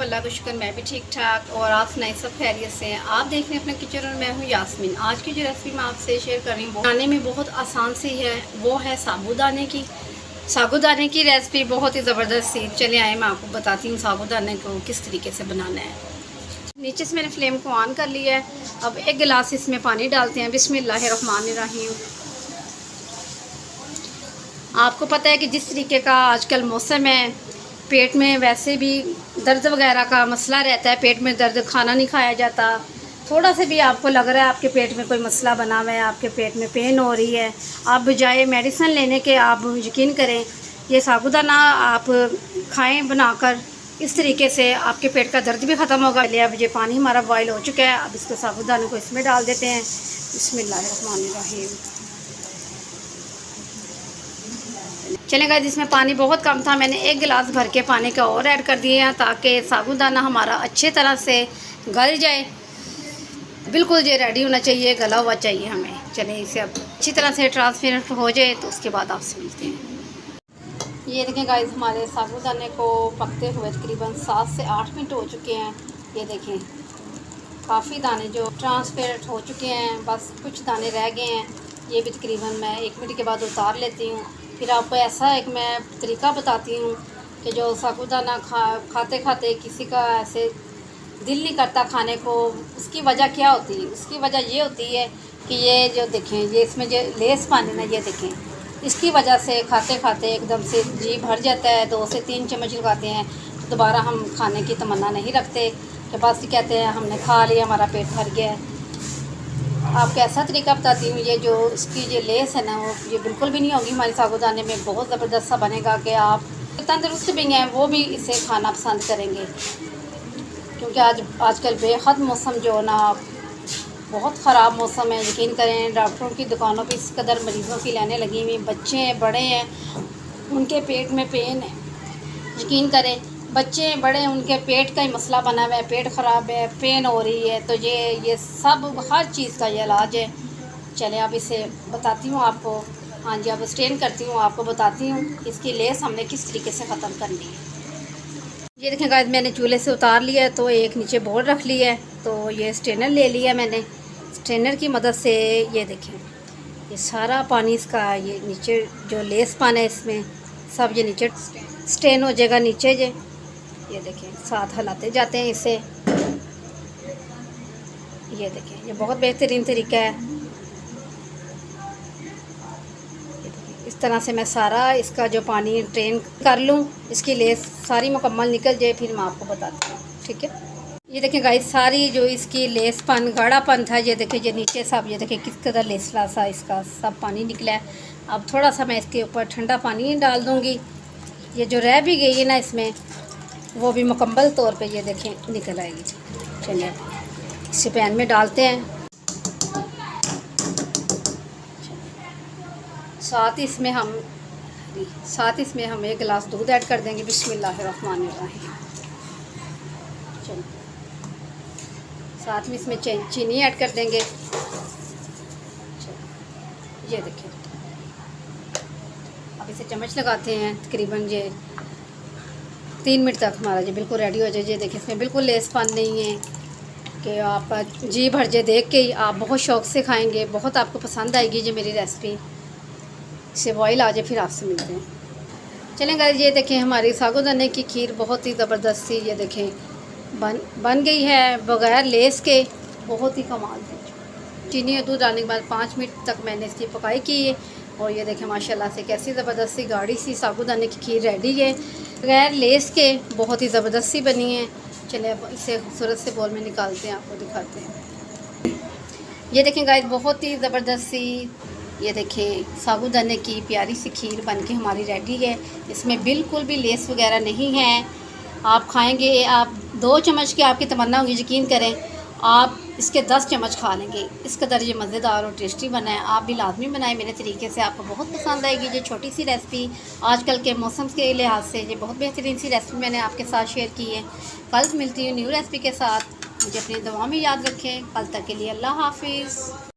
अल्लाह का शुक्र, मैं भी ठीक ठाक। और आप सुनाए सब खैरियत से हैं। आप देख रहे हैं अपना किचन और मैं हूँ यास्मीन। आज की जो रेसिपी मैं आपसे शेयर कर रही हूँ बनाने में बहुत आसान सी है, वो है साबूदाने की रेसिपी, बहुत ही ज़बरदस्त सी। चले आए मैं आपको बताती हूँ साबूदाने को किस तरीके से बनाना है। नीचे से मैंने फ्लेम को ऑन कर लिया है। अब 1 गिलास इसमें पानी डालते हैं। बिस्मिल्लाहिर्रहमानिर्रहीम। आपको पता है कि जिस तरीके का आजकल मौसम है, पेट में वैसे भी दर्द वगैरह का मसला रहता है। पेट में दर्द, खाना नहीं खाया जाता। थोड़ा सा भी आपको लग रहा है आपके पेट में कोई मसला बना हुआ है, आपके पेट में पेन हो रही है, आप बजाय मेडिसिन लेने के आप यकीन करें ये साबूदाना आप खाएं बनाकर। इस तरीके से आपके पेट का दर्द भी ख़त्म होगा। ले अब ये पानी हमारा बॉयल हो चुका है। अब इसको साबूदाने को इसमें डाल देते हैं। बिस्मिल्लाहिर्रहमानिर्रहीम। चलेगा, जिसमें पानी बहुत कम था, मैंने 1 गिलास भर के पानी का और ऐड कर दिया ताकि साबूदाना हमारा अच्छे तरह से गल जाए। बिल्कुल ये रेडी होना चाहिए, गला हुआ चाहिए हमें। चलिए इसे अब अच्छी तरह से ट्रांसपेरेंट हो जाए तो उसके बाद आपसे मिलते हैं। ये देखें गाइस, हमारे साबूदाने को पकते हुए तकरीबन 7 से 8 मिनट हो चुके हैं। ये देखें काफ़ी दाने जो ट्रांसपेरेंट हो चुके हैं, बस कुछ दाने रह गए हैं। ये भी तकरीबन मैं 1 मिनट के बाद उतार लेती हूँ। फिर आपको ऐसा एक मैं तरीका बताती हूँ कि जो साबूदाना खाते खाते किसी का ऐसे दिल नहीं करता खाने को, उसकी वजह क्या होती है? उसकी वजह ये होती है कि ये जो देखें, ये इसमें जो लेस पानी ना, ये देखें, इसकी वजह से खाते खाते एकदम से जी भर जाता है। 2 से 3 चम्मच लगाते हैं तो दोबारा हम खाने की तमन्ना नहीं रखते कि बस कहते हैं हमने खा लिया, हमारा पेट भर गया है। आपको ऐसा तरीका बताती हूँ, ये जो इसकी जो लेस है ना, वो ये बिल्कुल भी नहीं होगी हमारे साबूदाने में। बहुत ज़बरदस्त सा बनेगा कि आप तंदुरुस्त भी हैं वो भी इसे खाना पसंद करेंगे। क्योंकि आजकल बेहद मौसम जो ना बहुत ख़राब मौसम है। यकीन करें, डॉक्टरों की दुकानों पर इस कदर मरीज़ों की लाइनें लगी हुई, बच्चे हैं, बड़े हैं, उनके पेट में पेन है। यकीन करें, बच्चे बड़े, उनके पेट का ही मसला बना हुआ है, पेट ख़राब है, पेन हो रही है, तो ये सब हर चीज़ का ये इलाज है। चलें अब इसे बताती हूँ आपको। हाँ जी, अब स्ट्रेन करती हूँ, आपको बताती हूँ इसकी लेस हमने किस तरीके से ख़त्म करनी है। ये देखें गाइस, मैंने चूल्हे से उतार लिया है तो एक नीचे बोल रख लिया है। तो ये स्ट्रेनर ले लिया मैंने। स्ट्रेनर की मदद से ये देखें, ये सारा पानी इसका, ये नीचे जो लेस पाना है इसमें सब ये नीचे स्ट्रेन हो जाएगा नीचे जे। ये देखें, साथ हिलाते जाते हैं इसे। ये देखें, ये बहुत बेहतरीन तरीका है। ये देखें, इस तरह से मैं सारा इसका जो पानी ड्रेन कर लूँ, इसकी लेस सारी मुकम्मल निकल जाए, फिर मैं आपको बताती हूँ, ठीक है। ये देखें गाइस, सारी जो इसकी लेसपन, गाढ़ापन था, ये देखें, ये नीचे सब, ये देखें किस कदर लेसला सा इसका सब पानी निकला है। अब थोड़ा सा मैं इसके ऊपर ठंडा पानी डाल दूँगी। ये जो रह भी गई है ना इसमें, वो भी मुकम्मल तौर पे ये देखें निकल आएगी। चलिए इसे पैन में डालते हैं। साथ इसमें हम 1 गिलास दूध ऐड कर देंगे। बिस्मिल्लाहिर्रहमानिर्रहीम। चलिए साथ में इसमें चीनी ऐड कर देंगे। ये देखें, अब इसे चम्मच लगाते हैं। तकरीबन ये 3 मिनट तक हमारा ये बिल्कुल रेडी हो जाए। ये देखिए, इसमें बिल्कुल लेसपन नहीं है कि आपका जी भर जाए देख के ही आप बहुत शौक़ से खाएंगे। बहुत आपको पसंद आएगी ये मेरी रेसिपी। इसे बॉयल आ जाए फिर आपसे मिलते हैं। चलें गाइस, ये देखें हमारी साबूदाने की खीर बहुत ही ज़बरदस्त सी ये देखें बन गई है, बग़ैर लेस के, बहुत ही कमाल थी। चीनी और दूध डालने के बाद 5 मिनट तक मैंने इसकी पकाई की है। और ये देखें माशाल्लाह से कैसी ज़बरदस्त सी गाढ़ी सी साबूदाने की खीर रेडी है, बगैर लेस के, बहुत ही ज़बरदस्त सी बनी है। चलिए अब इसे खूबसूरत से बॉल में निकालते हैं, आपको दिखाते हैं। ये देखें गाइस, बहुत ही ज़बरदस्त सी ये देखें साबूदाने की प्यारी सी खीर बनके हमारी रेडी है। इसमें बिल्कुल भी लेस वगैरह नहीं है। आप खाएंगे, आप 2 चम्मच की आपकी तमन्ना होगी, यकीन करें आप इसके 10 चम्मच खा लेंगे। इस कदर ये मज़ेदार और टेस्टी बना है। आप भी लाजमी बनाएं मेरे तरीके से, आपको बहुत पसंद आएगी। ये छोटी सी रेसिपी आजकल के मौसम के लिहाज से ये बहुत बेहतरीन सी रेसिपी मैंने आपके साथ शेयर की है। कल मिलती हूँ न्यू रेसिपी के साथ। मुझे अपनी दुआ में याद रखें। कल तक के लिए अल्लाह हाफिज़।